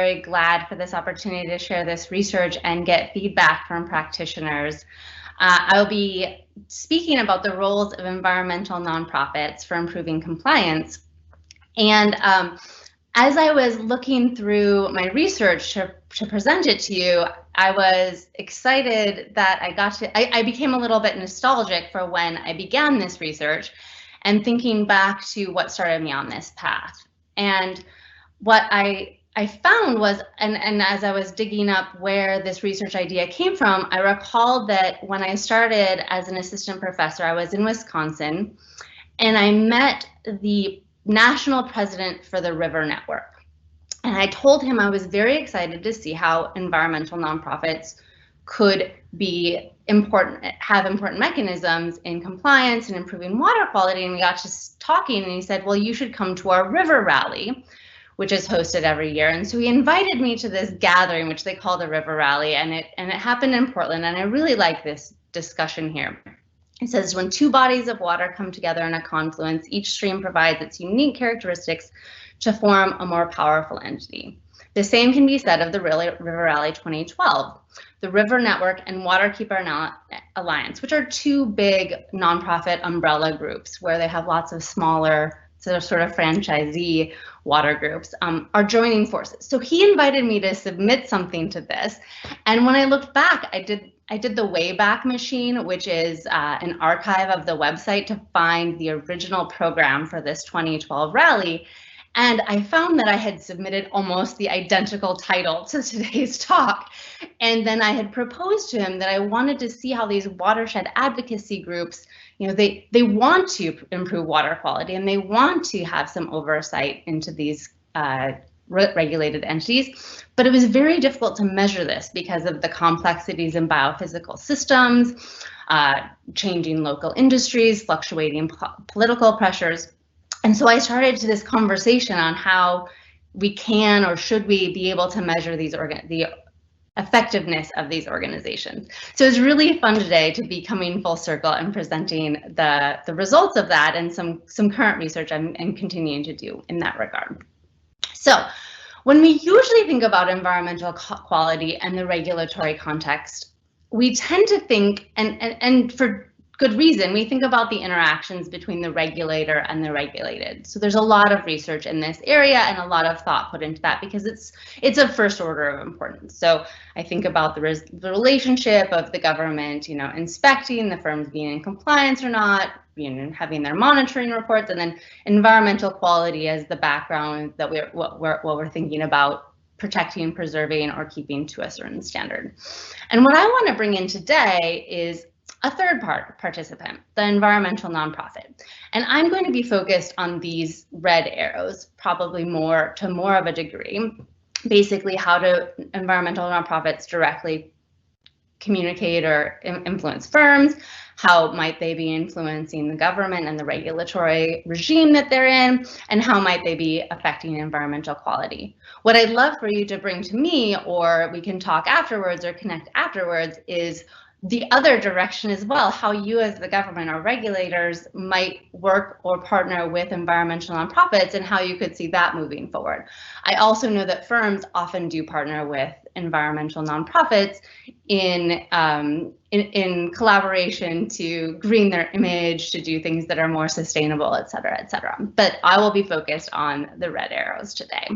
very glad for this opportunity to share this research and get feedback from practitioners. I'll be speaking about the roles of environmental nonprofits for improving compliance. And as I was looking through my research to present it to you, I was excited that I became a little bit nostalgic for when I began this research and thinking back to what started me on this path. And what I found was, and as I was digging up where this research idea came from, I recalled that when I started as an assistant professor, I was in Wisconsin, and I met the national president for the River Network. And I told him I was very excited to see how environmental nonprofits could be have important mechanisms in compliance and improving water quality. And we got to talking, and he said, well, you should come to our river rally, which is hosted every year. And so he invited me to this gathering, which they call the River Rally, and it happened in Portland. And I really like this discussion here. It says, when two bodies of water come together in a confluence, each stream provides its unique characteristics to form a more powerful entity. The same can be said of the River Rally 2012, the River Network and Waterkeeper Alliance, which are two big nonprofit umbrella groups where they have lots of smaller sort of franchisee water groups are joining forces. So he invited me to submit something to this. And when I looked back, I did the Wayback Machine, which is an archive of the website to find the original program for this 2012 rally. And I found that I had submitted almost the identical title to today's talk. And then I had proposed to him that I wanted to see how these watershed advocacy groups, they want to improve water quality, and they want to have some oversight into these regulated entities. But it was very difficult to measure this because of the complexities in biophysical systems, changing local industries, fluctuating political pressures. And so I started this conversation on how we can or should we be able to measure the effectiveness of these organizations. So it's really fun today to be coming full circle and presenting the results of that and some current research I'm continuing to do in that regard. So when we usually think about environmental quality and the regulatory context, we tend to think, and for good reason, we think about the interactions between the regulator and the regulated. So there's a lot of research in this area and a lot of thought put into that because it's of first order of importance. So I think about the relationship of the government, inspecting the firms being in compliance or not, having their monitoring reports, and then environmental quality as the background that what we're thinking about protecting, preserving, or keeping to a certain standard. And what I want to bring in today is a third participant, the environmental nonprofit. And I'm going to be focused on these red arrows, probably more of a degree. Basically, how do environmental nonprofits directly communicate or influence firms? How might they be influencing the government and the regulatory regime that they're in? And how might they be affecting environmental quality? What I'd love for you to bring to me, or we can talk afterwards or connect afterwards, is the other direction as well, how you as the government or regulators might work or partner with environmental nonprofits and how you could see that moving forward. I also know that firms often do partner with environmental nonprofits in collaboration to green their image, to do things that are more sustainable, et cetera, et cetera. But I will be focused on the red arrows today.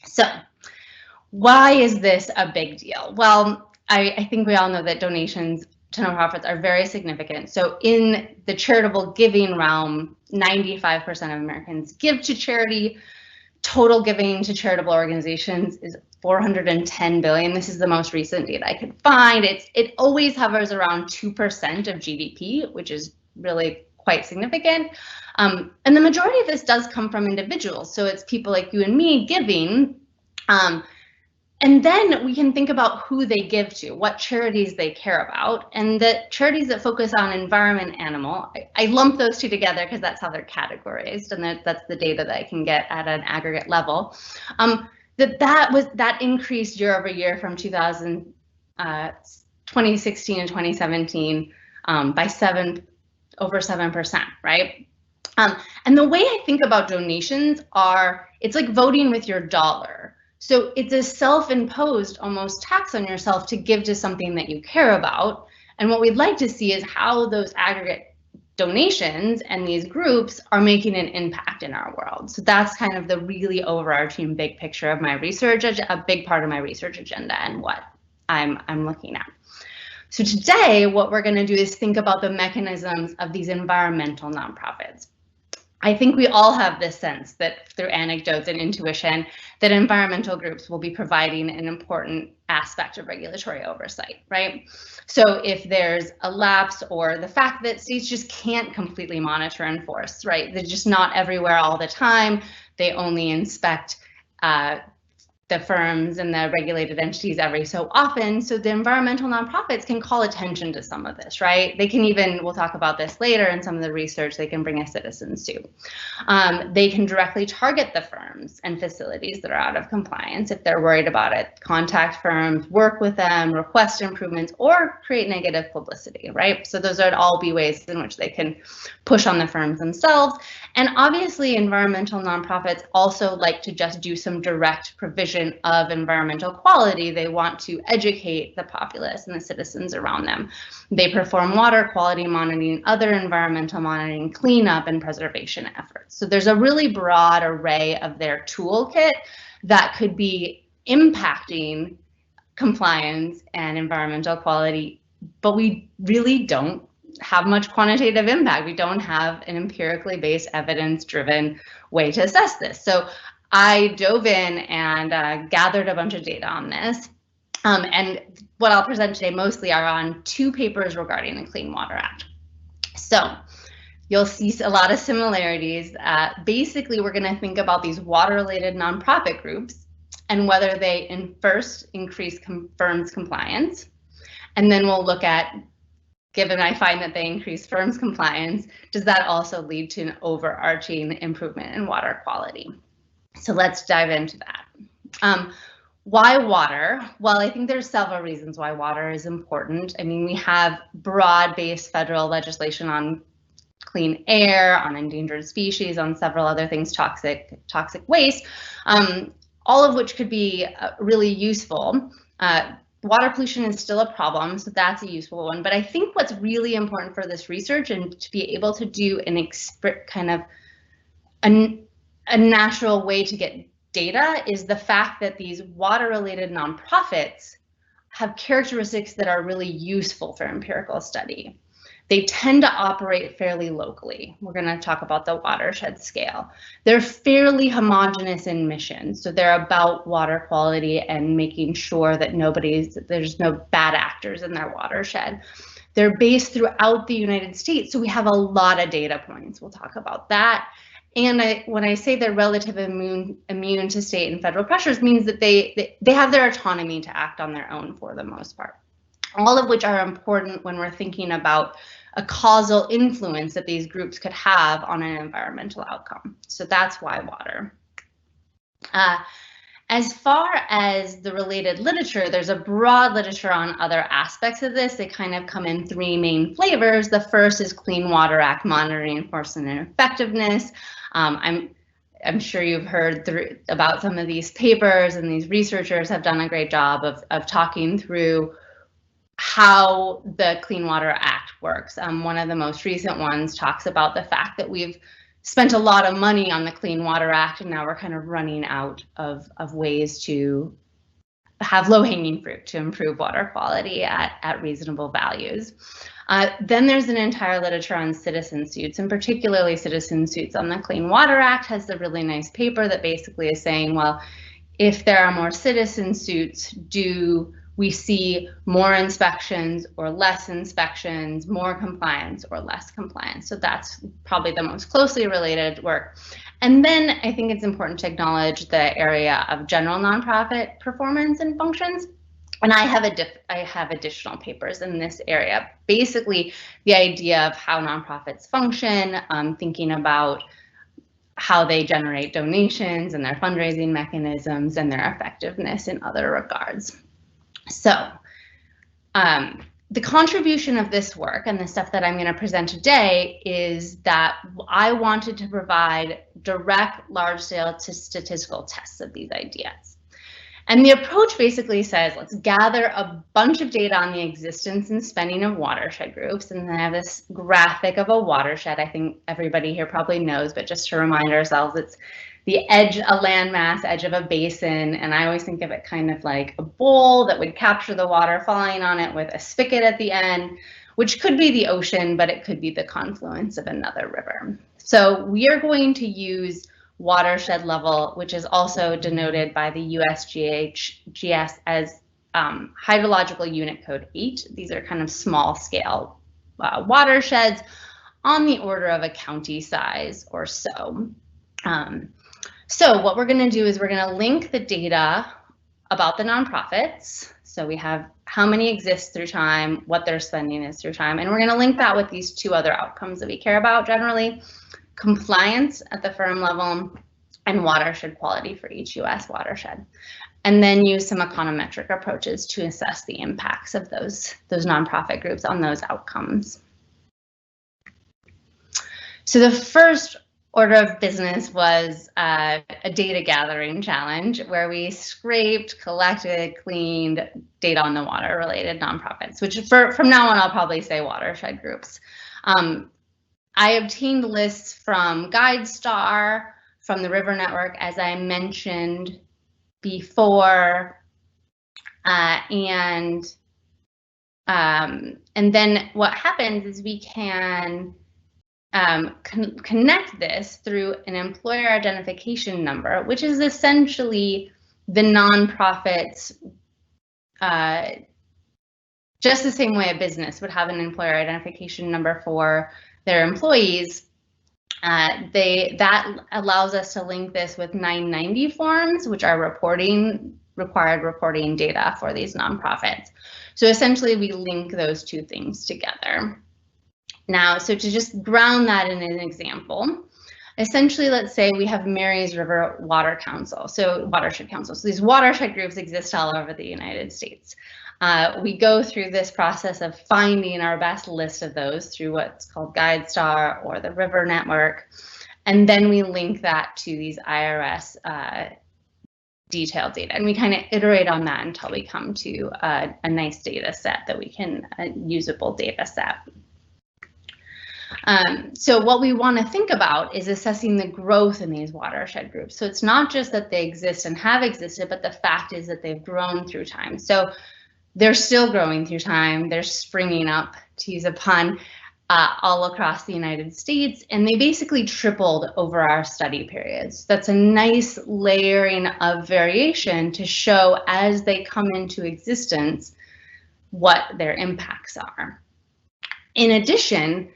So why is this a big deal? Well, I think we all know that donations to nonprofits are very significant. So in the charitable giving realm, 95% of Americans give to charity. Total giving to charitable organizations is $410 billion. This is the most recent data I could find. It always hovers around 2% of GDP, which is really quite significant. And the majority of this does come from individuals. So it's people like you and me giving. And then we can think about who they give to, what charities they care about, and the charities that focus on environment, animal. I lump those two together because that's how they're categorized, and that's the data that I can get at an aggregate level. That increased year over year from 2016 and 2017 by over 7%, right? And the way I think about donations it's like voting with your dollar. So it's a self-imposed almost tax on yourself to give to something that you care about. And what we'd like to see is how those aggregate donations and these groups are making an impact in our world. So that's kind of the really overarching big picture of my research, a big part of my research agenda and what I'm looking at. So today, what we're going to do is think about the mechanisms of these environmental nonprofits. I think we all have this sense that through anecdotes and intuition that environmental groups will be providing an important aspect of regulatory oversight, right? So if there's a lapse or the fact that states just can't completely monitor and enforce, right? They're just not everywhere all the time. They only inspect the firms and the regulated entities every so often. So the environmental nonprofits can call attention to some of this, right? They can even, we'll talk about this later in some of the research, they can bring a citizen suit. They can directly target the firms and facilities that are out of compliance if they're worried about it. Contact firms, work with them, request improvements, or create negative publicity, right? So those would all be ways in which they can push on the firms themselves. And obviously environmental nonprofits also like to just do some direct provision of environmental quality. They want to educate the populace and the citizens around them. They perform water quality monitoring, other environmental monitoring, cleanup, and preservation efforts. So there's a really broad array of their toolkit that could be impacting compliance and environmental quality, but we really don't have much quantitative impact. We don't have an empirically based, evidence-driven way to assess this. So I dove in and gathered a bunch of data on this. And what I'll present today mostly are on 2 papers regarding the Clean Water Act. So you'll see a lot of similarities. Basically, we're going to think about these water-related nonprofit groups and whether they first increase firms' compliance. And then we'll look at, given I find that they increase firms' compliance, does that also lead to an overarching improvement in water quality? So let's dive into that. Why water? Well, I think there's several reasons why water is important. I mean, we have broad-based federal legislation on clean air, on endangered species, on several other things, toxic waste, all of which could be really useful. Water pollution is still a problem, so that's a useful one. But I think what's really important for this research and to be able to do a natural way to get data is the fact that these water-related nonprofits have characteristics that are really useful for empirical study. They tend to operate fairly locally. We're going to talk about the watershed scale. They're fairly homogeneous in mission, so they're about water quality and making sure that there's no bad actors in their watershed. They're based throughout the United States, so we have a lot of data points. We'll talk about that. And when I say they're relatively immune to state and federal pressures, means that they have their autonomy to act on their own for the most part. All of which are important when we're thinking about a causal influence that these groups could have on an environmental outcome. So that's why water. As far as the related literature, there's a broad literature on other aspects of this. They kind of come in 3 main flavors. The first is Clean Water Act monitoring, enforcement, and effectiveness. I'm sure you've heard about some of these papers, and these researchers have done a great job of talking through how the Clean Water Act works. One of the most recent ones talks about the fact that we've spent a lot of money on the Clean Water Act, and now we're kind of running out of ways to have low-hanging fruit to improve water quality at reasonable values. Then there's an entire literature on citizen suits, and particularly citizen suits on the Clean Water Act has a really nice paper that basically is saying, well, if there are more citizen suits, do we see more inspections or less inspections, more compliance or less compliance? So that's probably the most closely related work. And then I think it's important to acknowledge the area of general nonprofit performance and functions. And I have additional papers in this area. Basically, the idea of how nonprofits function, thinking about how they generate donations and their fundraising mechanisms and their effectiveness in other regards. So the contribution of this work and the stuff that I'm going to present today is that I wanted to provide direct large-scale statistical tests of these ideas. And the approach basically says, let's gather a bunch of data on the existence and spending of watershed groups. And then I have this graphic of a watershed. I think everybody here probably knows, but just to remind ourselves, it's the edge, a landmass, edge of a basin. And I always think of it kind of like a bowl that would capture the water falling on it with a spigot at the end, which could be the ocean, but it could be the confluence of another river. So we are going to use watershed level, which is also denoted by the USGS as hydrological unit code 8. These are kind of small scale watersheds on the order of a county size or so. So what we're going to do is we're going to link the data about the nonprofits. So we have how many exist through time, what their spending is through time, and we're going to link that with these two other outcomes that we care about generally: compliance at the firm level and watershed quality for each US watershed. And then use some econometric approaches to assess the impacts of those nonprofit groups on those outcomes. So the first order of business was a data gathering challenge where we scraped, collected, cleaned data on the water related nonprofits, which from now on I'll probably say watershed groups. I obtained lists from GuideStar, from the River Network, as I mentioned before, and then what happens is we can connect this through an employer identification number, which is essentially the nonprofit's, just the same way a business would have an employer identification number for their employees. That allows us to link this with 990 forms, which are required reporting data for these nonprofits. So essentially we link those two things together. Now, so to just ground that in an example, essentially, let's say we have Mary's River Water Council, so watershed council. So these watershed groups exist all over the United States. We go through this process of finding our best list of those through what's called GuideStar or the River Network, and then we link that to these IRS detailed data, and we kind of iterate on that until we come to a nice data set that we can, a usable data set. So what we want to think about is assessing the growth in these watershed groups. So it's not just that they exist and have existed, but the fact is that they've grown through time. So they're still growing through time. They're springing up, to use a pun, all across the United States, and they basically tripled over our study periods. That's a nice layering of variation to show as they come into existence what their impacts are. In addition,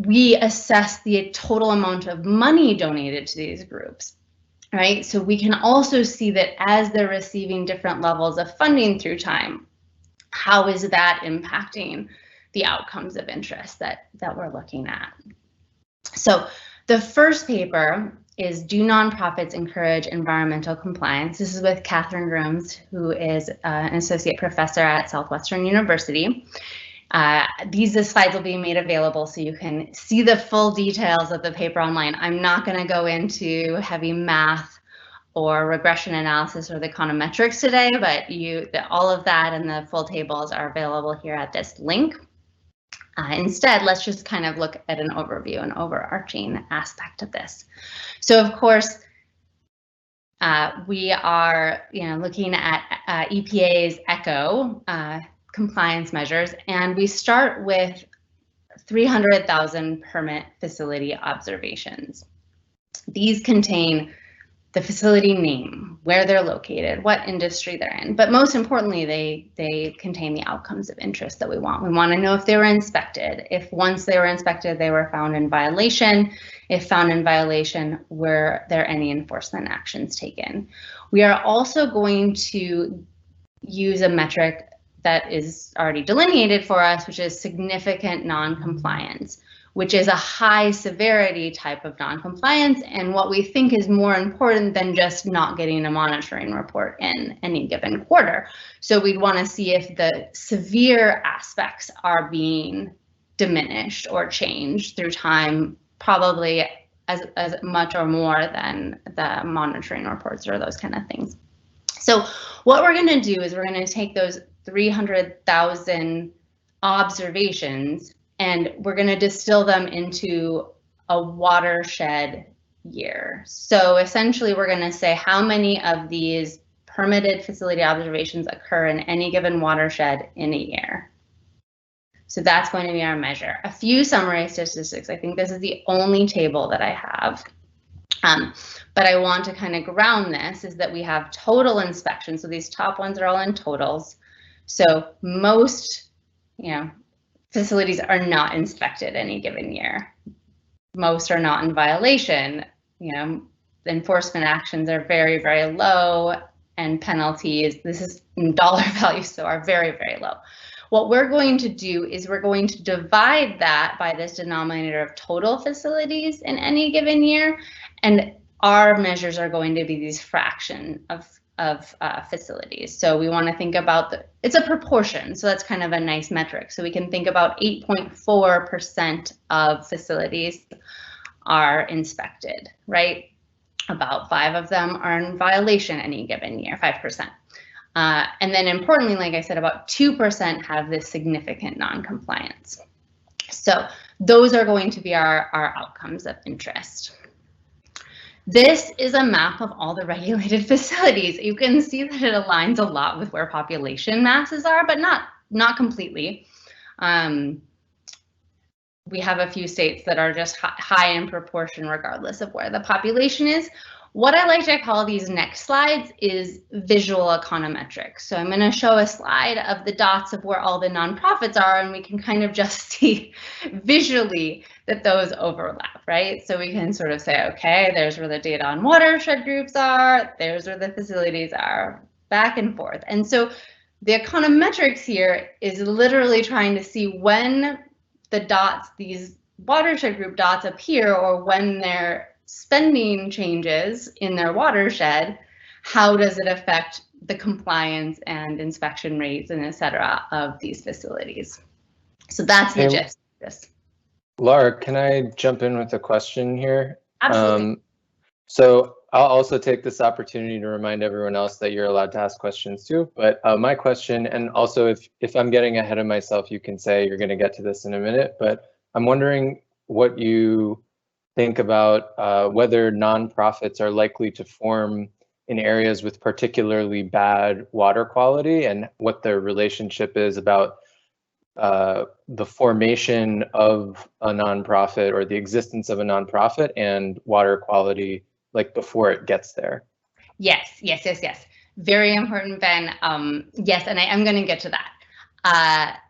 we assess the total amount of money donated to these groups, right? So we can also see that as they're receiving different levels of funding through time, how is that impacting the outcomes of interest that we're looking at? So the first paper is Do Nonprofits Encourage Environmental Compliance? This is with Catherine Grooms, who is an associate professor at Southwestern University. These slides will be made available so you can see the full details of the paper online. I'm not going to go into heavy math or regression analysis or the econometrics today, but all of that and the full tables are available here at this link. Instead, let's just kind of look at an overview, an overarching aspect of this. So of course, we are looking at EPA's ECHO compliance measures, and we start with 300,000 permit facility observations. These contain the facility name, where they're located, what industry they're in, but most importantly, they contain the outcomes of interest that we want. We want to know if they were inspected, if once they were inspected, they were found in violation, if found in violation, were there any enforcement actions taken. We are also going to use a metric that is already delineated for us, which is significant non-compliance, which is a high severity type of non-compliance, and what we think is more important than just not getting a monitoring report in any given quarter. So we'd want to see if the severe aspects are being diminished or changed through time, probably as much or more than the monitoring reports or those kind of things. So what we're going to do is we're going to take those 300,000 observations and we're going to distill them into a watershed year. So essentially we're going to say how many of these permitted facility observations occur in any given watershed in a year. So that's going to be our measure. A few summary statistics. I think this is the only table that I have. But I want to kind of ground this is that we have total inspections. So these top ones are all in totals. So most, facilities are not inspected any given year. Most are not in violation. The enforcement actions are very, very low, and penalties, this is in dollar value, so are very, very low. What we're going to do is we're going to divide that by this denominator of total facilities in any given year, and our measures are going to be these fraction of facilities. So we want to think about it's a proportion, so that's kind of a nice metric. So we can think about 8.4% of facilities are inspected, right? About 5 of them are in violation any given year, 5%. And then importantly, like I said, about 2% have this significant non-compliance. So those are going to be our outcomes of interest. This is a map of all the regulated facilities. You can see that it aligns a lot with where population masses are, but not completely. We have a few states that are just high in proportion regardless of where the population is. What I like to call these next slides is visual econometrics. So I'm going to show a slide of the dots of where all the nonprofits are, and we can kind of just see visually that those overlap, right? So we can sort of say, okay, there's where the data on watershed groups are, there's where the facilities are, back and forth. And so the econometrics here is literally trying to see when the dots, these watershed group dots appear, or when their spending changes in their watershed, how does it affect the compliance and inspection rates and et cetera of these facilities? So that's the gist of this. Laura, can I jump in with a question here? Absolutely. So I'll also take this opportunity to remind everyone else that you're allowed to ask questions too. But my question, and also if I'm getting ahead of myself, you can say you're going to get to this in a minute. But I'm wondering what you think about whether nonprofits are likely to form in areas with particularly bad water quality, and what their relationship is about the formation of a nonprofit or the existence of a nonprofit and water quality, like before it gets there. Yes. Very important, Ben. Yes, and I am going to get to that.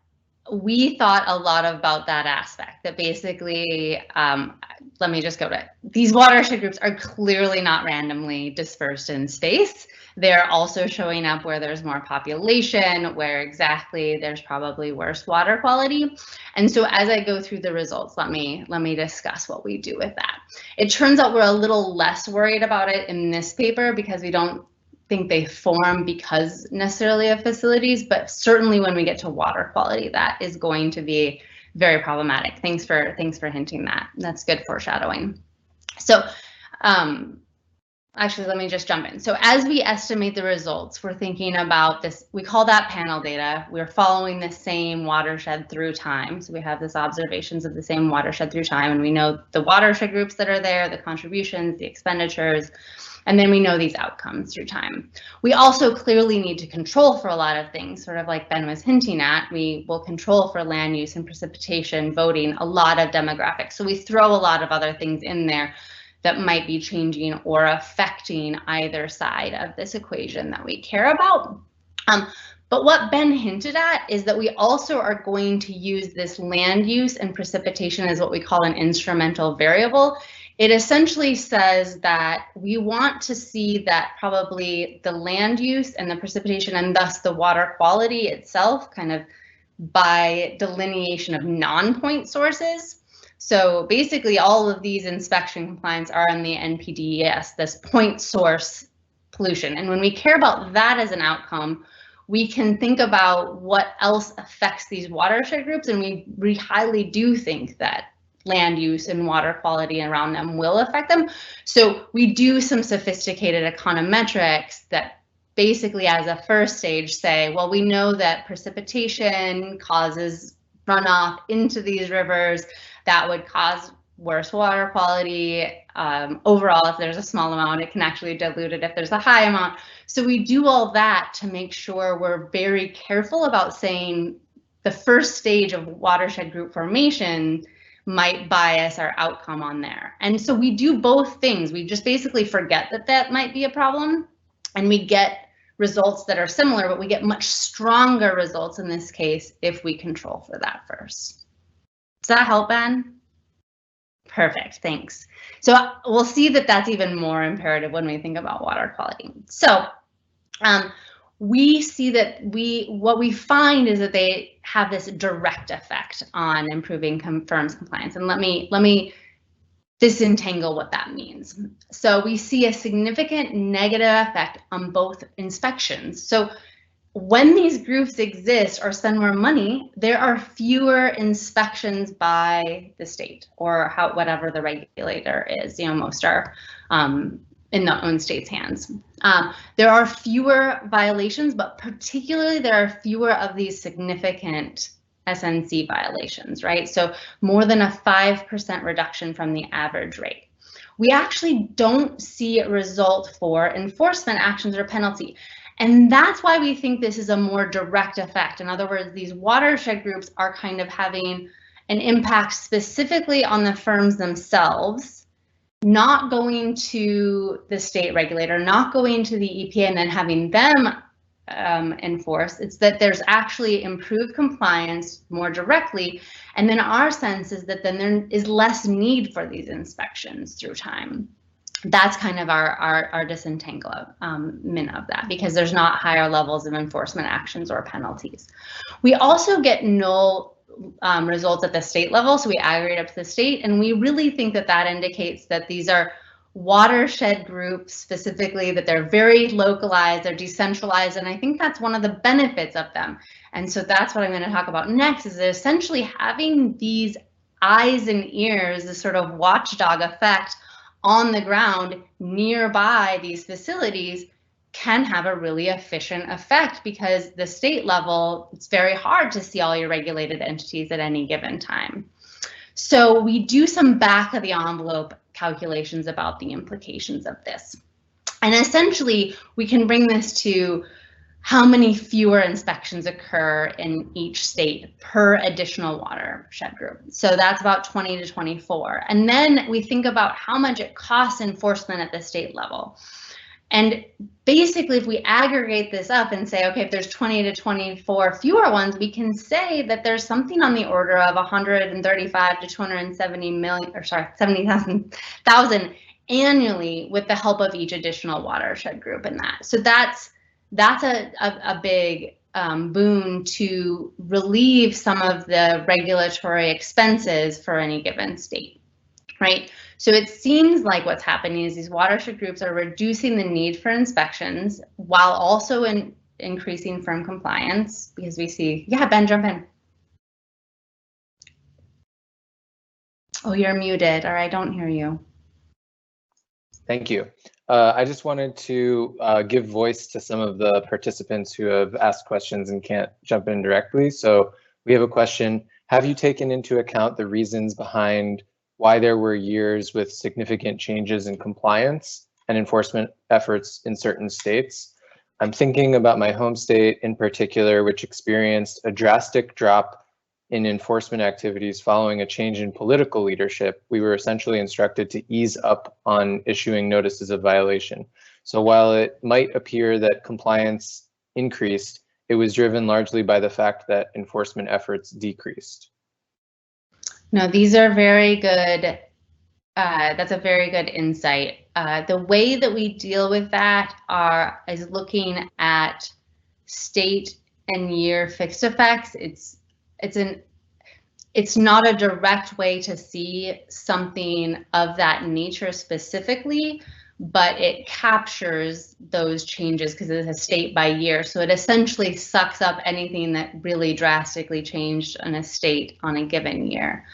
We thought a lot about that aspect, that basically, let me just go to it. These watershed groups are clearly not randomly dispersed in space. They're also showing up where there's more population, where exactly there's probably worse water quality. And so as I go through the results, let me discuss what we do with that. It turns out we're a little less worried about it in this paper because we don't think they form because necessarily of facilities, but certainly when we get to water quality, that is going to be very problematic. Thanks for hinting that. That's good foreshadowing. So actually, let me just jump in. So as we estimate the results, we're thinking about this, we call that panel data. We're following the same watershed through time. So we have this observations of the same watershed through time, and we know the watershed groups that are there, the contributions, the expenditures, and then we know these outcomes through time. We also clearly need to control for a lot of things, sort of like Ben was hinting at. We will control for land use and precipitation, voting, a lot of demographics. So we throw a lot of other things in there that might be changing or affecting either side of this equation that we care about. But what Ben hinted at is that we also are going to use this land use and precipitation as what we call an instrumental variable. It essentially says that we want to see that probably the land use and the precipitation and thus the water quality itself kind of by delineation of non-point sources. So basically all of these inspection compliance are in the NPDES, this point source pollution. And when we care about that as an outcome, we can think about what else affects these watershed groups, and we highly do think that land use and water quality around them will affect them. So we do some sophisticated econometrics that basically as a first stage say, well, we know that precipitation causes runoff into these rivers that would cause worse water quality. Overall, if there's a small amount, it can actually dilute it if there's a high amount. So we do all that to make sure we're very careful about saying the first stage of watershed group formation might bias our outcome on there. And so we do both things. We just basically forget that that might be a problem, and we get results that are similar, but we get much stronger results in this case if we control for that first. Does that help, Ben? Perfect, thanks. So we'll see that that's even more imperative when we think about water quality. So we see that what we find is that they have this direct effect on improving firms' compliance. And let me disentangle what that means. So we see a significant negative effect on both inspections. So when these groups exist or spend more money, there are fewer inspections by the state or whatever the regulator is. Most are in their own state's hands. There are fewer violations, but particularly there are fewer of these significant SNC violations, right? So more than a 5% reduction from the average rate. We actually don't see a result for enforcement actions or penalty. And that's why we think this is a more direct effect. In other words, these watershed groups are kind of having an impact specifically on the firms themselves, not going to the state regulator, not going to the EPA and then having them enforce. It's that there's actually improved compliance more directly. And then our sense is that then there is less need for these inspections through time. That's kind of our disentanglement of that, because there's not higher levels of enforcement actions or penalties. We also get no results at the state level, so we aggregate up to the state, and we really think that that indicates that these are watershed groups, specifically that they're very localized, they're decentralized, and I think that's one of the benefits of them. And so that's what I'm going to talk about next, is that essentially having these eyes and ears, this sort of watchdog effect on the ground nearby these facilities, can have a really efficient effect, because the state level, it's very hard to see all your regulated entities at any given time. So we do some back of the envelope calculations about the implications of this. And essentially, we can bring this to how many fewer inspections occur in each state per additional watershed group. So that's about 20 to 24. And then we think about how much it costs enforcement at the state level. And basically, if we aggregate this up and say, okay, if there's 20 to 24 fewer ones, we can say that there's something on the order of 135 to 270 million, or sorry, 70,000 annually with the help of each additional watershed group in that. So that's a big boon to relieve some of the regulatory expenses for any given state, right? So it seems like what's happening is these watershed groups are reducing the need for inspections while also increasing firm compliance, because we see, yeah, Ben, jump in. Oh, you're muted, or I don't hear you. Thank you. I just wanted to give voice to some of the participants who have asked questions and can't jump in directly. So we have a question. Have you taken into account the reasons behind why there were years with significant changes in compliance and enforcement efforts in certain states? I'm thinking about my home state in particular, which experienced a drastic drop in enforcement activities following a change in political leadership. We were essentially instructed to ease up on issuing notices of violation. So while it might appear that compliance increased, it was driven largely by the fact that enforcement efforts decreased. No, these are very good. That's a very good insight. The way that we deal with that is looking at state and year fixed effects. It's not a direct way to see something of that nature specifically, but it captures those changes because it's a state by year. So it essentially sucks up anything that really drastically changed in a state on a given year.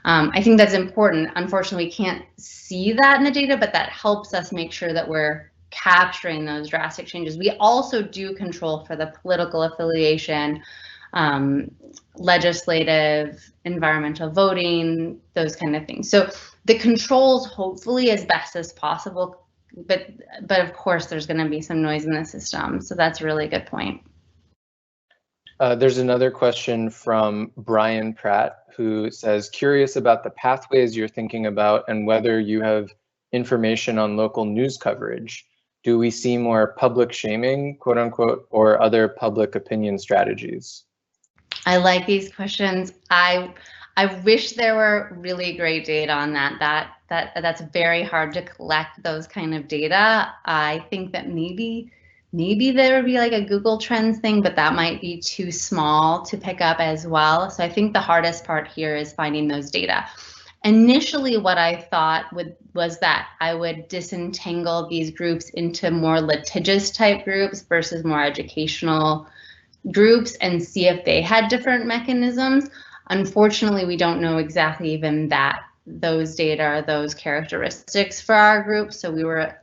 I think that's important. Unfortunately, we can't see that in the data, but that helps us make sure that we're capturing those drastic changes. We also do control for the political affiliation, legislative, environmental voting, those kind of things. So the controls, hopefully as best as possible, but of course there's going to be some noise in the system. So that's a really good point. There's another question from Brian Pratt, who says, curious about the pathways you're thinking about and whether you have information on local news coverage. Do we see more public shaming, quote unquote, or other public opinion strategies? I like these questions. I wish there were really great data on that. That's very hard to collect those kind of data. I think that maybe there would be like a Google Trends thing, but that might be too small to pick up as well. So I think the hardest part here is finding those data. Initially, what I thought was that I would disentangle these groups into more litigious type groups versus more educational groups and see if they had different mechanisms. Unfortunately, we don't know exactly even those data or those characteristics for our group, so we were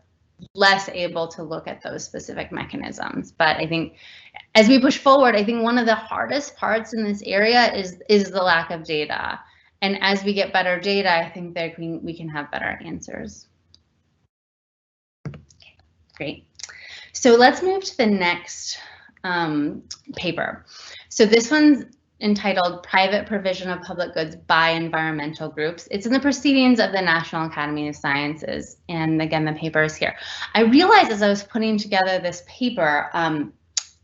less able to look at those specific mechanisms. But I think as we push forward, I think one of the hardest parts in this area is the lack of data. And as we get better data, I think that we can have better answers. Okay, great. So let's move to the next paper. So this one's entitled Private Provision of Public Goods by Environmental Groups. It's in the Proceedings of the National Academy of Sciences. And again, the paper is here. I realized as I was putting together this paper,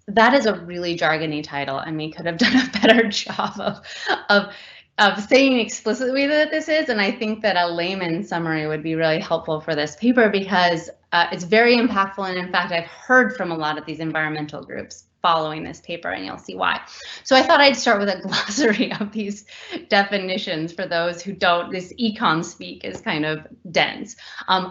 that is a really jargony title, and we could have done a better job of saying explicitly that this is. And I think that a layman summary would be really helpful for this paper because it's very impactful. And in fact, I've heard from a lot of these environmental groups following this paper, and you'll see why. So I thought I'd start with a glossary of these definitions for those who don't, this econ speak is kind of dense.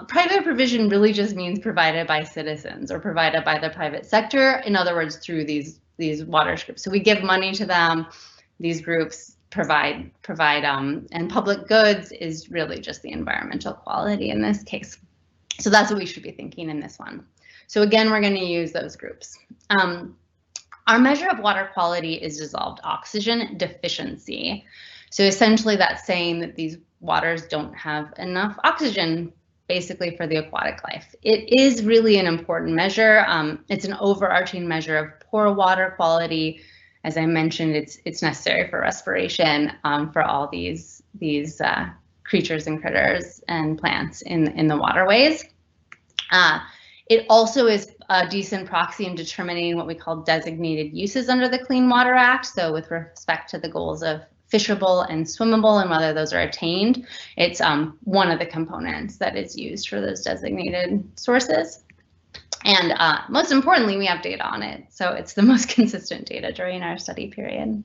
Private provision really just means provided by citizens or provided by the private sector. In other words, through these watershed groups. So we give money to them, these groups provide, and public goods is really just the environmental quality in this case. So that's what we should be thinking in this one. So again, we're going to use those groups. Our measure of water quality is dissolved oxygen deficiency. So essentially that's saying that these waters don't have enough oxygen basically for the aquatic life. It is really an important measure. It's an overarching measure of poor water quality. As I mentioned, it's necessary for respiration for all these creatures and critters and plants in the waterways. It also is a decent proxy in determining what we call designated uses under the Clean Water Act. So with respect to the goals of fishable and swimmable and whether those are attained, it's one of the components that is used for those designated sources. And most importantly, we have data on it. So it's the most consistent data during our study period.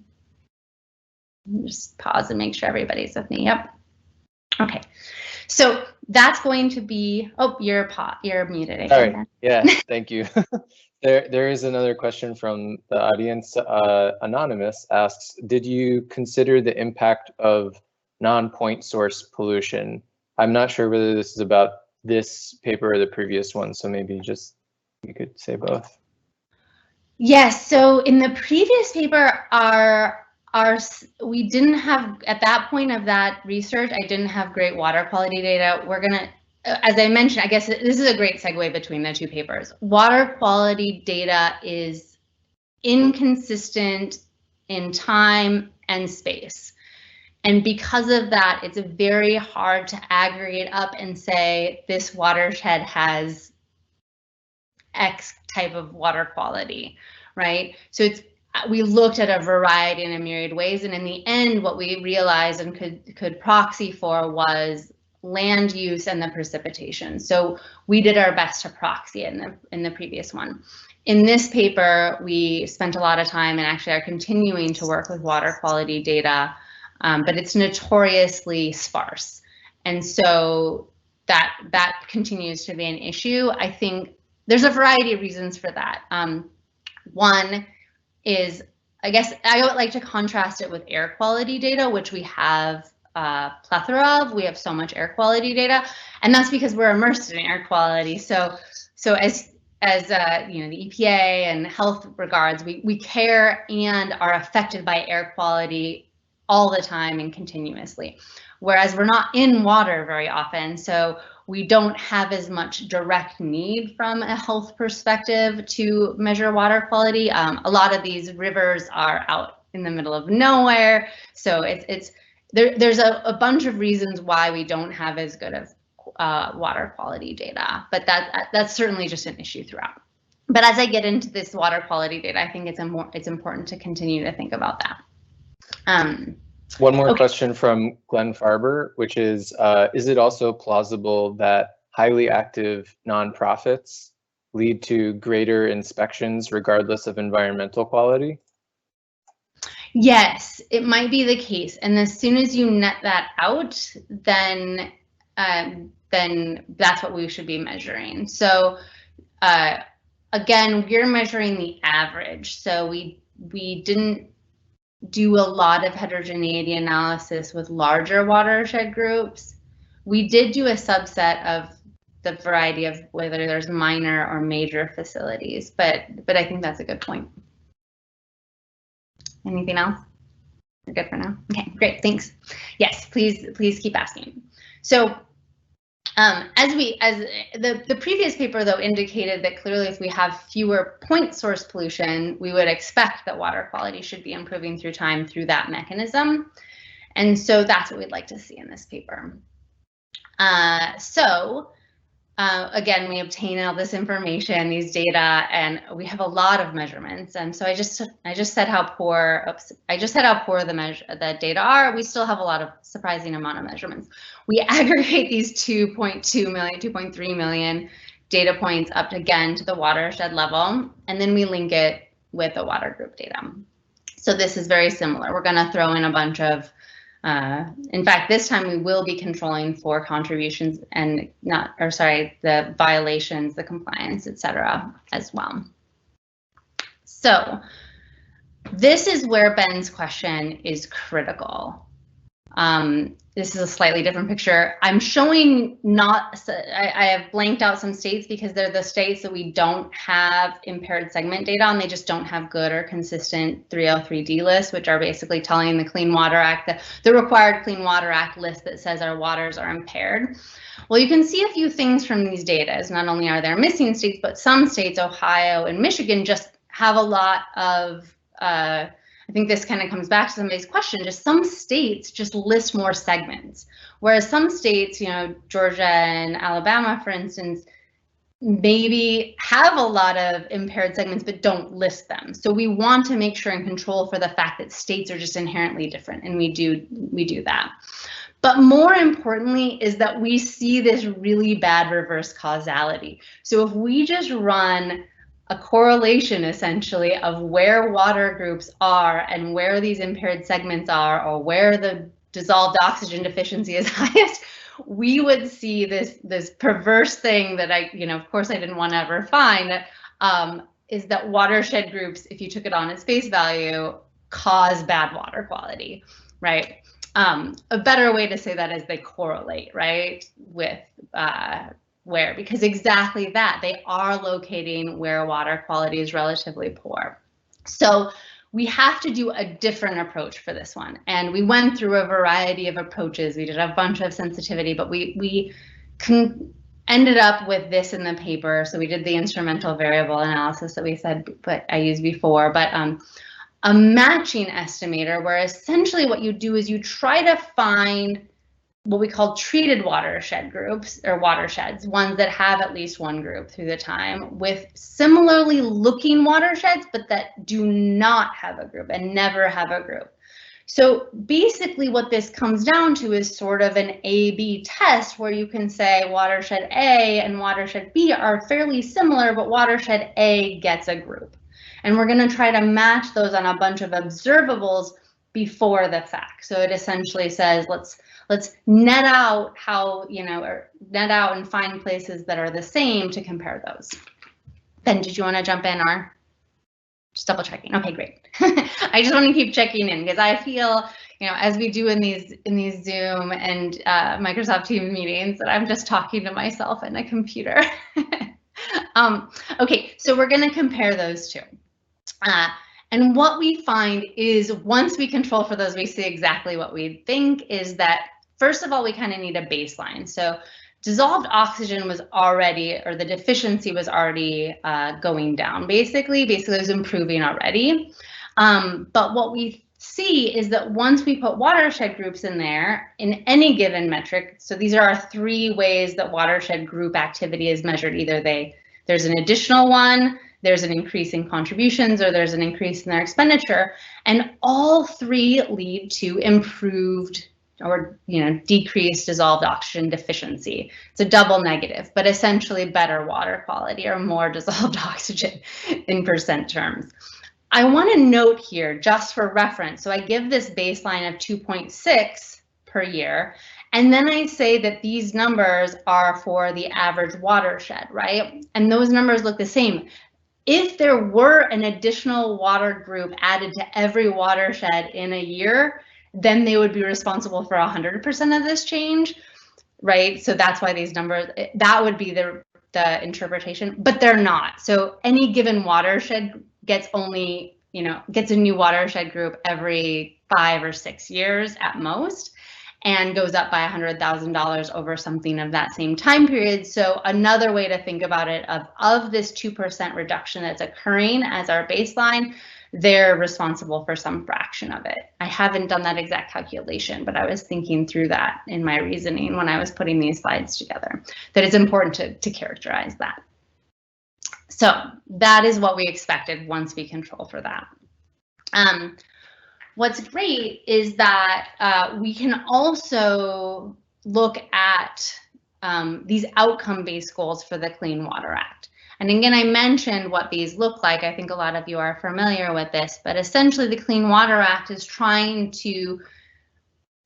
Just pause and make sure everybody's with me. Yep. Okay. So that's going to be, oh, you're muted again. Sorry. Yeah, thank you. There is another question from the audience. Anonymous asks, did you consider the impact of non-point source pollution? I'm not sure whether this is about this paper or the previous one, so maybe just you could say both. Yes, so in the previous paper, we didn't have, at that point of that research, I didn't have great water quality data. We're gonna, as I mentioned, I guess this is a great segue between the two papers. Water quality data is inconsistent in time and space. And because of that, it's very hard to aggregate up and say this watershed has X type of water quality, right? So we looked at a variety and a myriad ways, and in the end, what we realized and could proxy for was land use and the precipitation. So we did our best to proxy it in the previous one. In this paper, we spent a lot of time and actually are continuing to work with water quality data, but it's notoriously sparse, and so that continues to be an issue. I think there's a variety of reasons for that. One is, I guess I would like to contrast it with air quality data, which we have a plethora of. We have so much air quality data, and that's because we're immersed in air quality. So So as you know, the EPA and health regards, we care and are affected by air quality all the time and continuously, whereas we're not in water very often, so we don't have as much direct need from a health perspective to measure water quality. A lot of these rivers are out in the middle of nowhere, so there's a bunch of reasons why we don't have as good of water quality data, but that's certainly just an issue throughout. But as I get into this water quality data, I think it's important to continue to think about that. One more question from Glenn Farber, which is it also plausible that highly active nonprofits lead to greater inspections regardless of environmental quality? Yes, it might be the case. And as soon as you net that out, then that's what we should be measuring. So again, we're measuring the average. So we didn't do a lot of heterogeneity analysis with larger watershed groups. We did do a subset of the variety of whether there's minor or major facilities, but I think that's a good point. Anything else? We're good for now. Okay, great, thanks. Yes, please keep asking. So as the previous paper though indicated that clearly if we have fewer point source pollution, we would expect that water quality should be improving through time through that mechanism. And so that's what we'd like to see in this paper. Again, we obtain all this information, these data, and we have a lot of measurements. And so I just said how poor. I just said how poor the data are. We still have a lot of surprising amount of measurements. We aggregate these 2.2 million, 2.3 million data points up again to the watershed level, and then we link it with the water group data. So this is very similar. We're going to throw in a bunch of. In fact, this time we will be controlling for contributions and the violations, the compliance, etc. as well. So this is where Ben's question is critical. This is a slightly different picture. I'm showing I have blanked out some states because they're the states that we don't have impaired segment data on. They just don't have good or consistent 303D lists, which are basically telling the Clean Water Act, the required Clean Water Act list that says our waters are impaired. Well, you can see a few things from these data. Not only are there missing states, but some states, Ohio and Michigan, just have a lot of I think this kind of comes back to somebody's question, just some states just list more segments, whereas some states, you know, Georgia and Alabama, for instance, maybe have a lot of impaired segments but don't list them. So we want to make sure and control for the fact that states are just inherently different, and we do that. But more importantly is that we see this really bad reverse causality. So if we just run a correlation essentially of where water groups are and where these impaired segments are, or where the dissolved oxygen deficiency is highest, we would see this perverse thing that of course I didn't want to ever find, is that watershed groups, if you took it on its face value, cause bad water quality, right? A better way to say that is they correlate, right, with where, because exactly that, they are locating where water quality is relatively poor. So we have to do a different approach for this one. And we went through a variety of approaches. We did a bunch of sensitivity, but we ended up with this in the paper. So we did the instrumental variable analysis that we said, but I used before, but a matching estimator, where essentially what you do is you try to find what we call treated watershed groups, or watersheds, ones that have at least one group through the time, with similarly looking watersheds, but that do not have a group and never have a group. So basically what this comes down to is sort of an A/B test, where you can say watershed A and watershed B are fairly similar, but watershed A gets a group. And we're going to try to match those on a bunch of observables before the fact. So it essentially says, let's net out how, or net out and find places that are the same to compare those. Ben, did you want to jump in, or just double checking? Okay, great. I just want to keep checking in because I feel, as we do in these Zoom and Microsoft Teams meetings, that I'm just talking to myself and a computer. Okay, so we're going to compare those two. And what we find is once we control for those, we see exactly what we think is that, first of all, we kind of need a baseline. So dissolved oxygen was already, or the deficiency was already going down. Basically it was improving already. But what we see is that once we put watershed groups in there in any given metric, so these are our 3 ways that watershed group activity is measured. Either there's an additional one, there's an increase in contributions, or there's an increase in their expenditure, and all 3 lead to improved or decreased dissolved oxygen deficiency. It's a double negative, but essentially better water quality or more dissolved oxygen in percent terms. I want to note here, just for reference, so I give this baseline of 2.6 per year, and then I say that these numbers are for the average watershed, right? And those numbers look the same. If there were an additional water group added to every watershed in a year, then they would be responsible for 100% of this change, right? So that's why these numbers, that would be the interpretation, but they're not. So any given watershed gets only, gets a new watershed group every 5 or 6 years at most, and goes up by $100,000 over something of that same time period. So another way to think about it, of this 2% reduction that's occurring as our baseline, they're responsible for some fraction of it. I haven't done that exact calculation, but I was thinking through that in my reasoning when I was putting these slides together, that it's important to characterize that. So that is what we expected once we control for that. What's great is that we can also look at these outcome-based goals for the Clean Water Act. And again, I mentioned what these look like. I think a lot of you are familiar with this, but essentially the Clean Water Act is trying to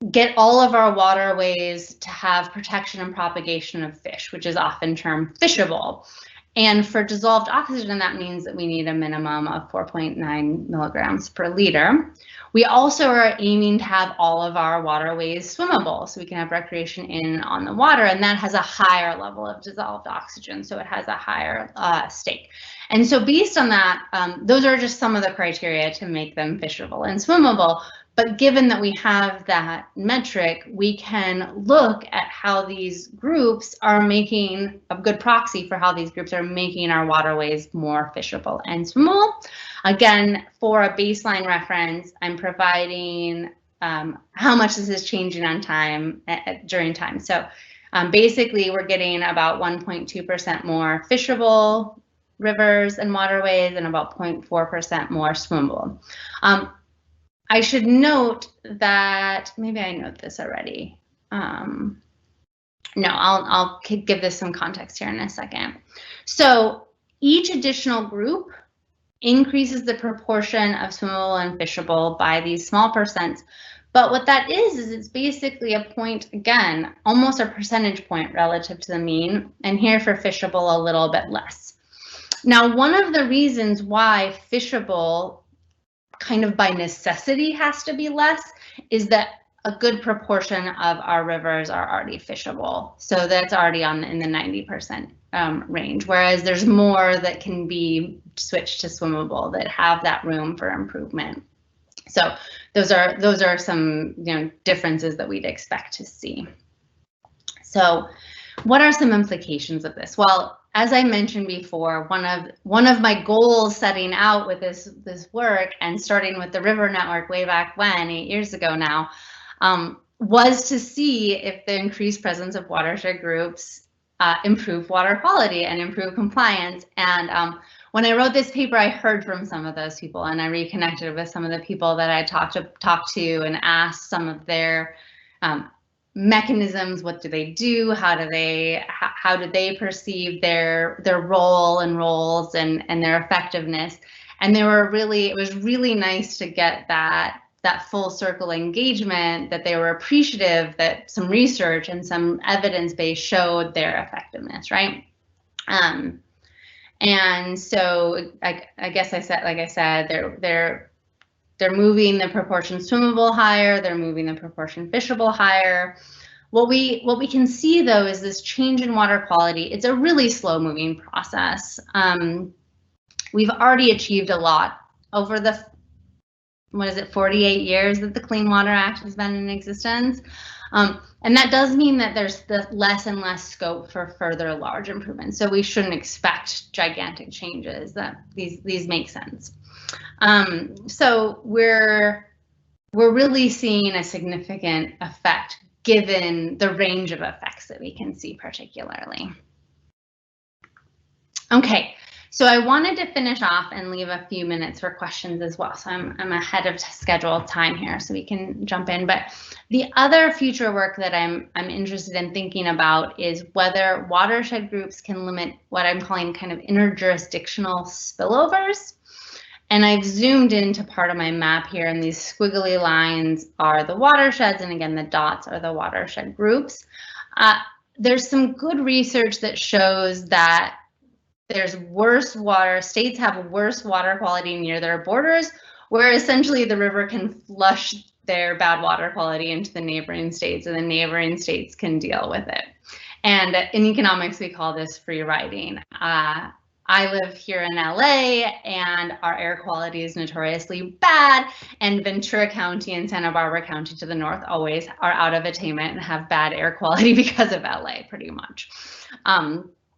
get all of our waterways to have protection and propagation of fish, which is often termed fishable. And for dissolved oxygen, that means that we need a minimum of 4.9 milligrams per liter. We also are aiming to have all of our waterways swimmable, so we can have recreation in and on the water, and that has a higher level of dissolved oxygen, so it has a higher stake. And so based on that, those are just some of the criteria to make them fishable and swimmable. But given that we have that metric, we can look at how these groups are making a good proxy for how these groups are making our waterways more fishable and swimmable. Again, for a baseline reference, I'm providing how much this is changing on time during time. So basically, we're getting about 1.2% more fishable rivers and waterways and about 0.4% more swimmable. I should note that, maybe I note this already. No, I'll give this some context here in a second. So each additional group increases the proportion of swimmable and fishable by these small percents. But what that is it's basically a point, again, almost a percentage point relative to the mean, and here for fishable a little bit less. Now, one of the reasons why fishable kind of by necessity has to be less is that a good proportion of our rivers are already fishable. So that's already in the 90% range, whereas there's more that can be switched to swimmable that have that room for improvement. So those are some differences that we'd expect to see. So what are some implications of this? Well, as I mentioned before, one of my goals setting out with this work and starting with the river network way back when, 8 years ago now, was to see if the increased presence of watershed groups improve water quality and improve compliance. And when I wrote this paper, I heard from some of those people, and I reconnected with some of the people that I talked to and asked some of their mechanisms. What do they do? How do they perceive their role and roles and their effectiveness? And it was really nice to get that full circle engagement, that they were appreciative that some research and some evidence base showed their effectiveness, right? And so I guess I said they're moving the proportion swimmable higher, they're moving the proportion fishable higher. What we can see though is this change in water quality. It's a really slow moving process. We've already achieved a lot over the 48 years that the Clean Water Act has been in existence. And that does mean that there's less and less scope for further large improvements. So we shouldn't expect gigantic changes. That these make sense. So we're really seeing a significant effect given the range of effects that we can see particularly. Okay, so I wanted to finish off and leave a few minutes for questions as well. So I'm ahead of scheduled time here, so we can jump in. But the other future work that I'm interested in thinking about is whether watershed groups can limit what I'm calling kind of interjurisdictional spillovers. And I've zoomed into part of my map here, and these squiggly lines are the watersheds, and again, the dots are the watershed groups. There's some good research that shows that there's worse water, states have worse water quality near their borders, where essentially the river can flush their bad water quality into the neighboring states, and the neighboring states can deal with it. And in economics, we call this free riding. I live here in LA, and our air quality is notoriously bad, and Ventura County and Santa Barbara County to the north always are out of attainment and have bad air quality because of LA, pretty much.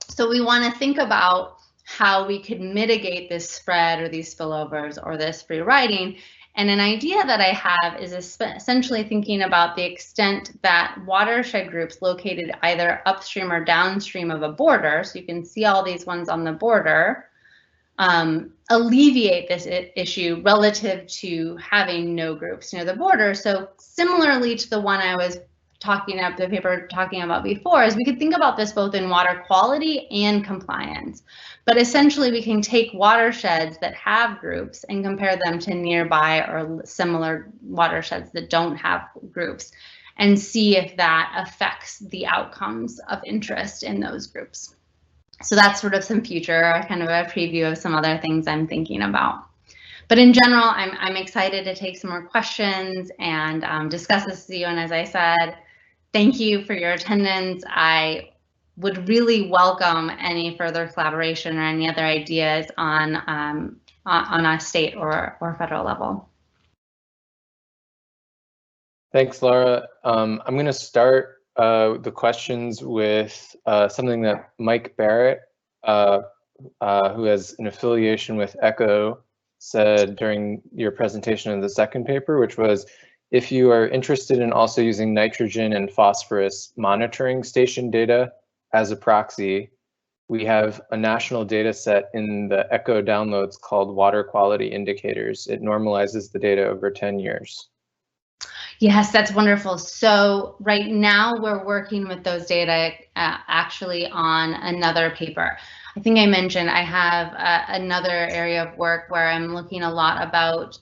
So we want to think about how we could mitigate this spread or these spillovers or this free riding. And an idea that I have is essentially thinking about the extent that watershed groups located either upstream or downstream of a border, so you can see all these ones on the border, alleviate this issue relative to having no groups near the border. So similarly to the one I was the paper talking about before, is we could think about this both in water quality and compliance. But essentially we can take watersheds that have groups and compare them to nearby or similar watersheds that don't have groups and see if that affects the outcomes of interest in those groups. So that's sort of some future, kind of a preview of some other things I'm thinking about. But in general, I'm excited to take some more questions and discuss this with you. And as I said, thank you for your attendance. I would really welcome any further collaboration or any other ideas on a state or federal level. Thanks, Laura. I'm going to start the questions with something that Mike Barrett, who has an affiliation with ECHO, said during your presentation of the second paper, which was, if you are interested in also using nitrogen and phosphorus monitoring station data as a proxy, we have a national data set in the ECHO downloads called Water Quality Indicators. It normalizes the data over 10 years. Yes, that's wonderful. So right now we're working with those data actually on another paper. I think I mentioned I have another area of work where I'm looking a lot about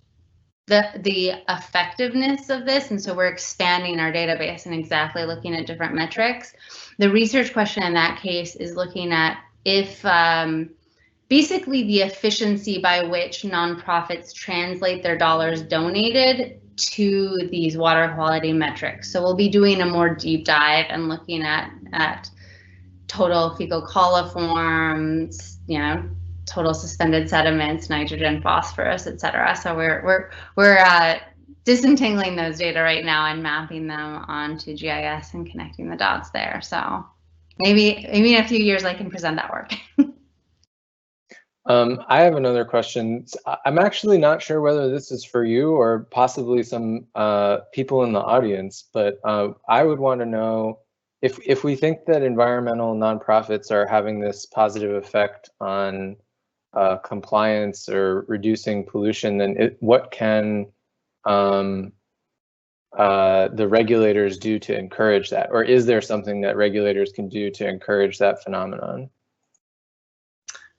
the effectiveness of this, and so we're expanding our database and exactly looking at different metrics. The research question in that case is looking at if basically the efficiency by which nonprofits translate their dollars donated to these water quality metrics. So we'll be doing a more deep dive and looking at total fecal coliforms, total suspended sediments, nitrogen, phosphorus, etc. So we're disentangling those data right now and mapping them onto GIS and connecting the dots there. So maybe in a few years I can present that work. I have another question. I'm actually not sure whether this is for you or possibly some people in the audience, but I would want to know if we think that environmental nonprofits are having this positive effect on compliance or reducing pollution, then what can the regulators do to encourage that? Or is there something that regulators can do to encourage that phenomenon?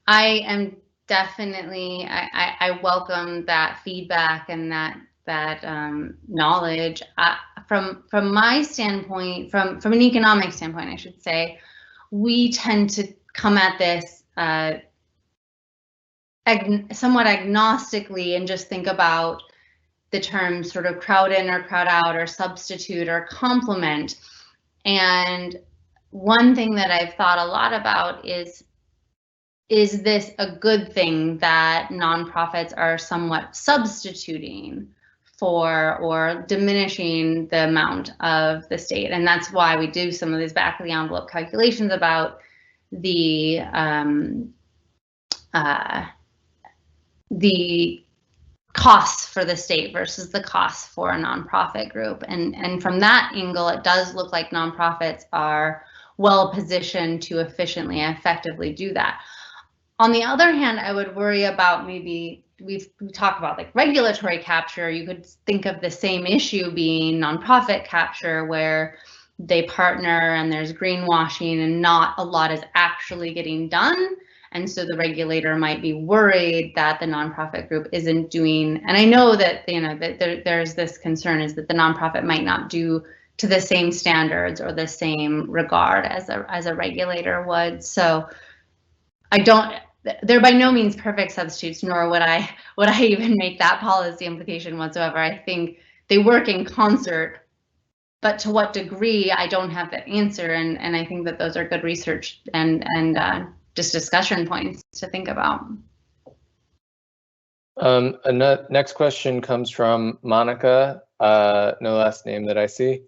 I am definitely, I welcome that feedback and that knowledge. From my standpoint, from an economic standpoint, I should say, we tend to come at this somewhat agnostically and just think about the terms sort of crowd in or crowd out or substitute or complement. And one thing that I've thought a lot about is this a good thing that nonprofits are somewhat substituting for or diminishing the amount of the state? And that's why we do some of these back of the envelope calculations about the costs for the state versus the costs for a nonprofit group. And from that angle, it does look like nonprofits are well positioned to efficiently and effectively do that. On the other hand, I would worry about maybe we talk about like regulatory capture. You could think of the same issue being nonprofit capture, where they partner and there's greenwashing and not a lot is actually getting done. And so the regulator might be worried that the nonprofit group isn't doing, and I know that, you know, that there's this concern is that the nonprofit might not do to the same standards or the same regard as a regulator would. So they're by no means perfect substitutes, nor would I even make that policy implication whatsoever. I think they work in concert, but to what degree, I don't have the answer. And I think that those are good research and just discussion points to think about. Next question comes from Monica, no last name that I see.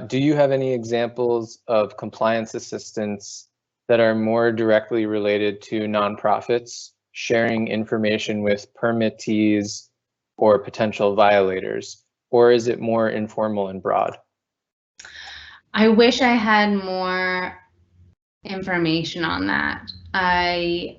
Do you have any examples of compliance assistance that are more directly related to nonprofits sharing information with permittees or potential violators, or is it more informal and broad? I wish I had more information on that. I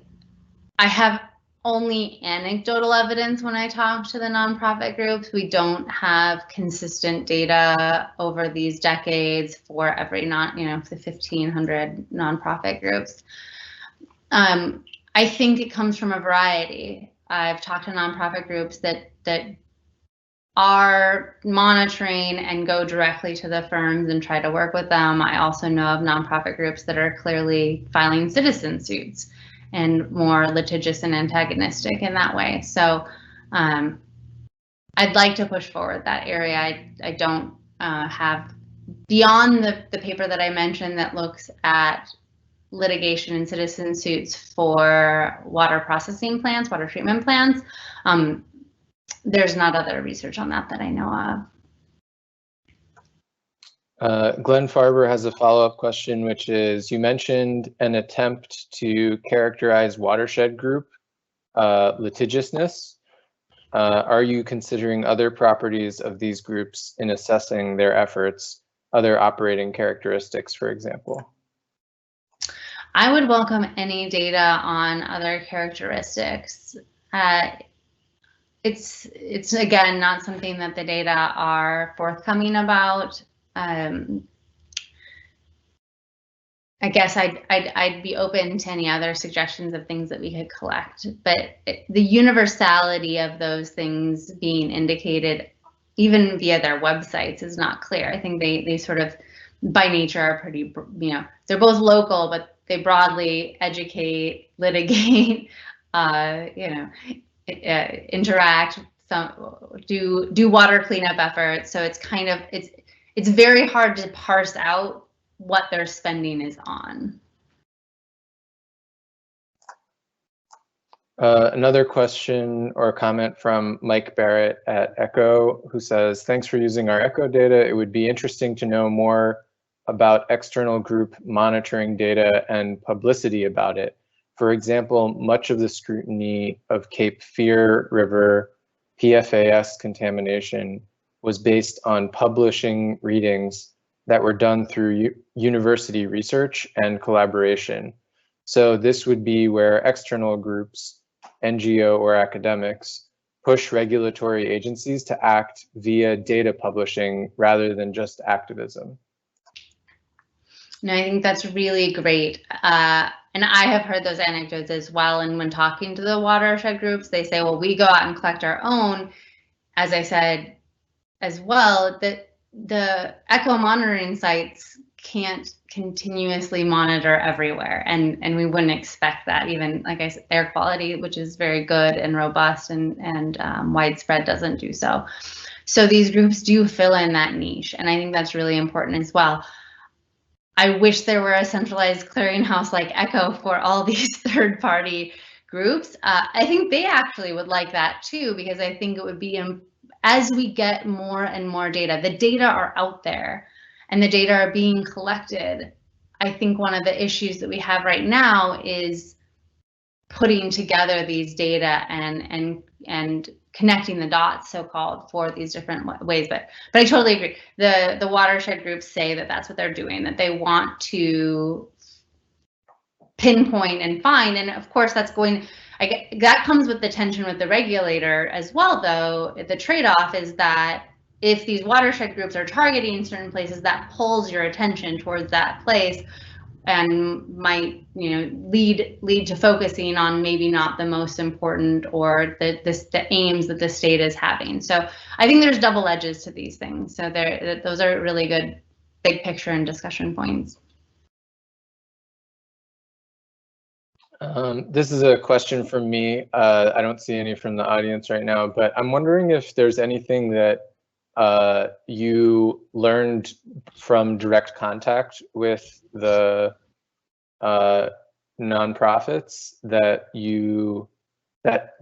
have only anecdotal evidence when I talk to the nonprofit groups. We don't have consistent data over these decades for every the 1,500 nonprofit groups. I think it comes from a variety. I've talked to nonprofit groups that are monitoring and go directly to the firms and try to work with them. I also know of nonprofit groups that are clearly filing citizen suits and more litigious and antagonistic in that way. So I'd like to push forward that area. I don't have, beyond the paper that I mentioned that looks at litigation and citizen suits for water processing plants, water treatment plants, there's not other research on that I know of. Glenn Farber has a follow-up question, which is, you mentioned an attempt to characterize watershed group litigiousness. Are you considering other properties of these groups in assessing their efforts, other operating characteristics, for example? I would welcome any data on other characteristics. It's again not something that the data are forthcoming about. I guess I'd be open to any other suggestions of things that we could collect, but the universality of those things being indicated even via their websites is not clear. I think they sort of by nature are pretty, they're both local, but they broadly educate, litigate, interact, do water cleanup efforts. So it's kind of, it's very hard to parse out what their spending is on. Another question or comment from Mike Barrett at ECHO, who says, thanks for using our ECHO data. It would be interesting to know more about external group monitoring data and publicity about it. For example, much of the scrutiny of Cape Fear River PFAS contamination was based on publishing readings that were done through university research and collaboration. So this would be where external groups, NGO or academics, push regulatory agencies to act via data publishing rather than just activism. No, I think that's really great. And I have heard those anecdotes as well. And when talking to the watershed groups, they say, well, we go out and collect our own. As I said as well, that the echo monitoring sites can't continuously monitor everywhere. And we wouldn't expect that, even like I said, air quality, which is very good and robust and widespread, doesn't do so. So these groups do fill in that niche. And I think that's really important as well. I wish there were a centralized clearinghouse like ECHO for all these third-party groups. I think they actually would like that too, because I think it would be, as we get more and more data, the data are out there and the data are being collected. I think one of the issues that we have right now is putting together these data and connecting the dots, so-called, for these different ways. But I totally agree. The watershed groups say that that's what they're doing, that they want to pinpoint and find. And of course, that's going, that comes with the tension with the regulator as well, though. The trade-off is that if these watershed groups are targeting certain places, that pulls your attention towards that place and might, lead to focusing on maybe not the most important or the aims that the state is having. So I think there's double edges to these things. So those are really good big picture and discussion points. This is a question from me. I don't see any from the audience right now, but I'm wondering if there's anything that you learned from direct contact with the nonprofits that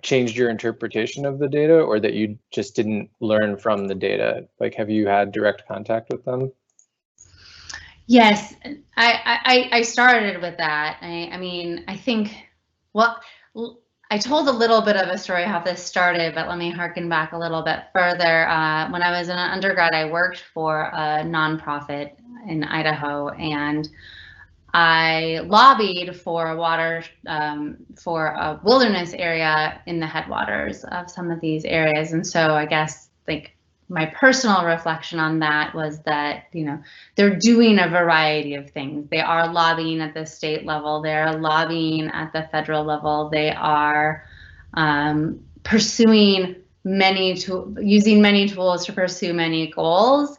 changed your interpretation of the data, or that you just didn't learn from the data. Like, have you had direct contact with them? Yes, I started with that. I mean, I think, well, I told a little bit of a story how this started, but let me harken back a little bit further. When I was an undergrad, I worked for a nonprofit in Idaho, and I lobbied for for a wilderness area in the headwaters of some of these areas. And so I guess, like, my personal reflection on that was that, they're doing a variety of things. They are lobbying at the state level. They're lobbying at the federal level. They are pursuing using many tools to pursue many goals.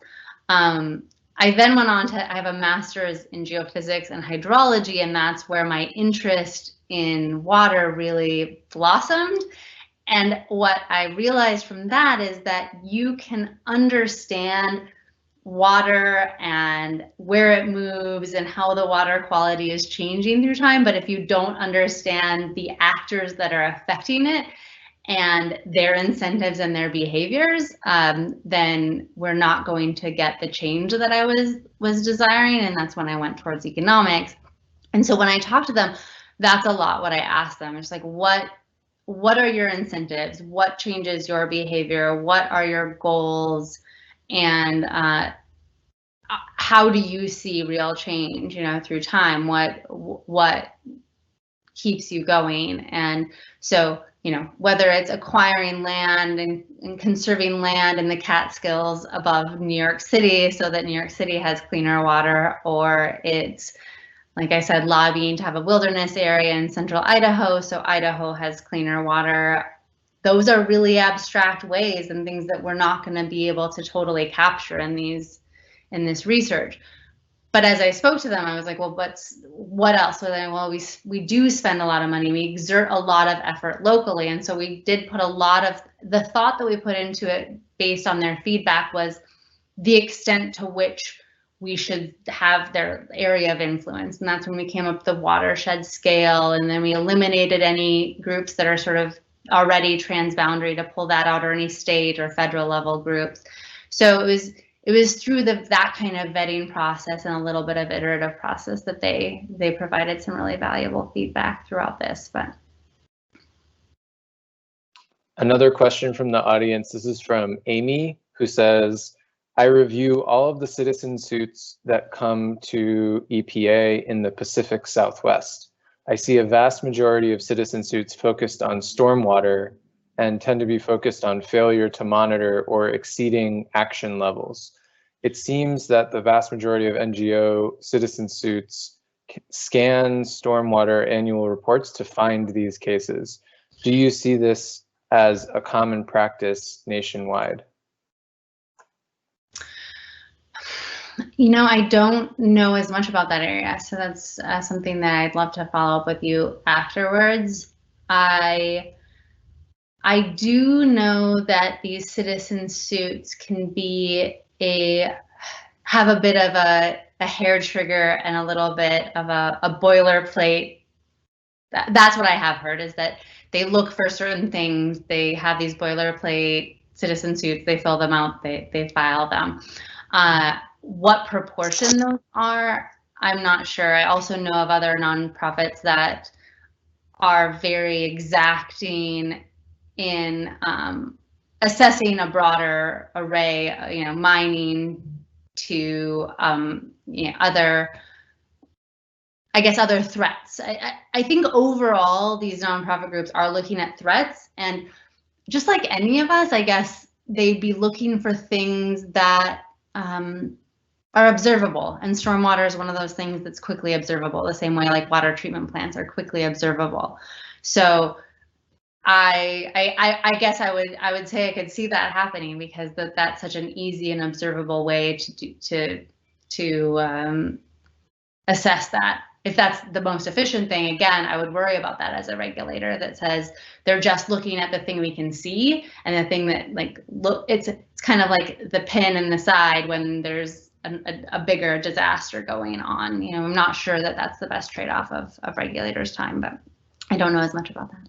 I then went on to, I have a master's in geophysics and hydrology, and that's where my interest in water really blossomed. And what I realized from that is that you can understand water and where it moves and how the water quality is changing through time, but if you don't understand the actors that are affecting it and their incentives and their behaviors, then we're not going to get the change that I was desiring. And that's when I went towards economics. And so when I talk to them, that's a lot what I ask them. It's like, what are your incentives? What changes your behavior? What are your goals? And how do you see real change, through time? What keeps you going? And so, whether it's acquiring land and conserving land in the Catskills above New York City so that New York City has cleaner water, or it's, like I said, lobbying to have a wilderness area in central Idaho so Idaho has cleaner water. Those are really abstract ways and things that we're not going to be able to totally capture in this research. But as I spoke to them, I was like, well, what else? Well, we do spend a lot of money. We exert a lot of effort locally. And so we did put a lot of, the thought that we put into it based on their feedback was the extent to which we should have their area of influence. And that's when we came up with the watershed scale. And then we eliminated any groups that are sort of already transboundary to pull that out, or any state or federal level groups. So it was through that kind of vetting process and a little bit of iterative process that they provided some really valuable feedback throughout this. But another question from the audience. This is from Amy, who says, I review all of the citizen suits that come to EPA in the Pacific Southwest. I see a vast majority of citizen suits focused on stormwater and tend to be focused on failure to monitor or exceeding action levels. It seems that the vast majority of NGO citizen suits scan stormwater annual reports to find these cases. Do you see this as a common practice nationwide? I don't know as much about that area, so that's something that I'd love to follow up with you afterwards. I do know that these citizen suits can be have a bit of a hair trigger and a little bit of a boilerplate. That's what I have heard, is that they look for certain things. They have these boilerplate citizen suits. They fill them out. They file them. What proportion those are, I'm not sure. I also know of other nonprofits that are very exacting in assessing a broader array, mining to other threats. I think overall these nonprofit groups are looking at threats, and just like any of us, I guess they'd be looking for things that are observable, and stormwater is one of those things that's quickly observable, the same way like water treatment plants are quickly observable. So I guess I would say I could see that happening, because that's such an easy and observable way to assess that. If that's the most efficient thing, again, I would worry about that as a regulator that says they're just looking at the thing we can see, and the thing that it's kind of like the pin in the side when there's a bigger disaster going on. I'm not sure that that's the best trade-off of regulators' time, but I don't know as much about that.